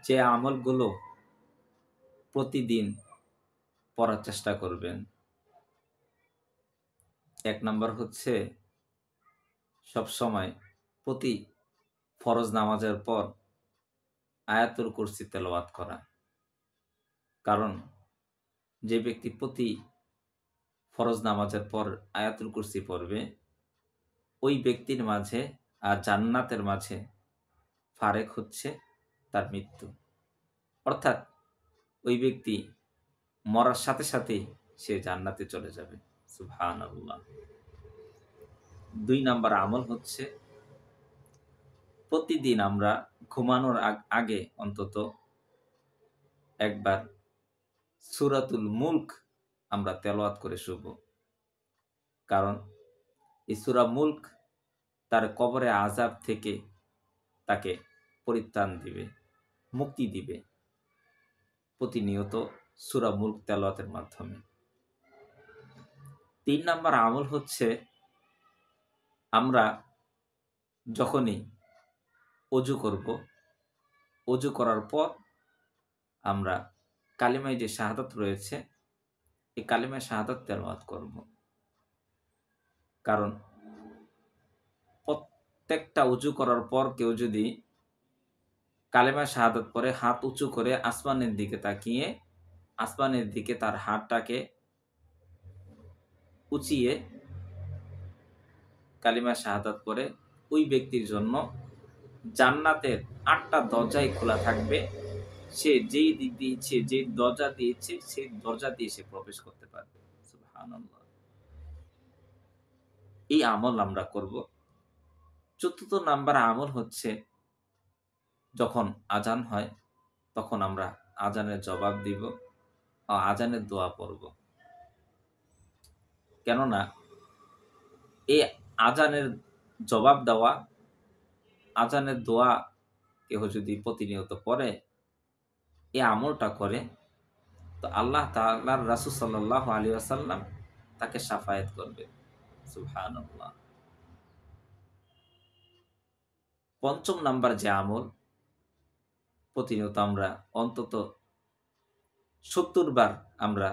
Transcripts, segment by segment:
যে আমলগুলো প্রতিদিন পড়ার চেষ্টা করবেন। ১ নাম্বার হচ্ছে সবসময় প্রতি ফরজ নামাজের পর আয়াতুল কুরসি তেলাওয়াত করা। কারণ যে ব্যক্তি প্রতি ফরজ নামাজের পর আয়াতুল কুরসি পড়বে, ওই ব্যক্তির মাঝে আর জান্নাতের মাঝে ফারেক হচ্ছে তার মৃত্যু। অর্থাৎ ওই ব্যক্তি মরার সাথে সাথেই সে জান্নাতে চলে যাবে। সুবহানাল্লাহ। ২ নাম্বার আমল হচ্ছে প্রতিদিন আমরা ঘুমানোর আগে অন্তত একবার সূরাতুল মুলক আমরা তেলাওয়াত করে শুব। কারণ এই সূরা মুলক তার কবরে আযাব থেকে তাকে পরিত্রাণ দিবে, মুক্তি দিবে প্রতিনিয়ত সূরা মুলক তেলাওয়াতের মাধ্যমে। ৩ নাম্বার আমল হচ্ছে আমরা যখনই অজু করব, অজু করার পর আমরা কালিমায়ে যে শাহাদাত রয়েছে, এই কালিমায়ে শাহাদাত তেলাওয়াত করব। কারণ প্রত্যেকটা অজু করার পর কেউ যদি কালেমায়ে শাহাদাত পড়ে হাত উঁচু করে আসমানের দিকে তাকিয়ে আসমানের দিকে তার হাতটাকে উঁচিয়ে কালিমায়ে শাহাদাত পড়ে, ওই ব্যক্তির জন্য জান্নাতের ৮ টা দরজাই খোলা থাকবে। সে যেই দিক দিয়ে ইচ্ছে, যে দরজা দিয়ে ইচ্ছে, সেই দরজা দিয়ে সে প্রবেশ করতে পারবে। সুবহানাল্লাহ। এই আমল আমরা করব। ৪র্থ নাম্বার আমল হচ্ছে যখন আজান হয়, তখন আমরা আজানের জবাব দিব, আজানের দোয়া পড়ব। কেননা এই আজানের জবাব দেওয়া, আজানের দোয়া কেহ যদি প্রতিনিয়ত পড়ে, এই আমলটা করে, তো আল্লাহ তাআলার রাসূল সাল্লাল্লাহু আলাইহি ওয়াসাল্লাম তাকে শাফায়াত করবে। সুবহানাল্লাহ। ৫ম নাম্বার যে আমল প্রতিনিয়ত আমরা অন্তত ৭০ বার আমরা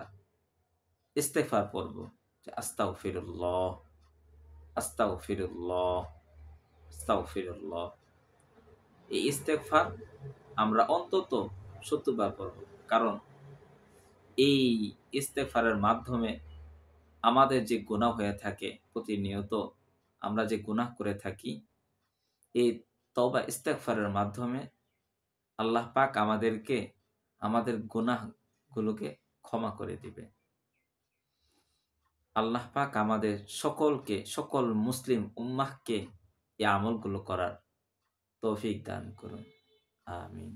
ইস্তেগফার পড়ব। যে আস্তাগফিরুল্লাহ, আস্তাগফিরুল্লাহ, আস্তাগফিরুল্লাহ। এই ইস্তেগফার আমরা অন্তত ৭০ বার পড়ব। কারণ এই ইস্তেগফারের মাধ্যমে আমাদের যে গুনাহ হয়ে থাকে প্রতিনিয়ত আমরা যে গুনাহ করে থাকি, এই তওবা ইস্তেগফারের মাধ্যমে আল্লাহ পাক আমাদেরকে আমাদের গুনাহগুলোকে ক্ষমা করে দিবে। আল্লাহ পাক আমাদের সকলকে, সকল মুসলিম উম্মাহকে এই আমলগুলো করার তৌফিক দান করুন। আমিন।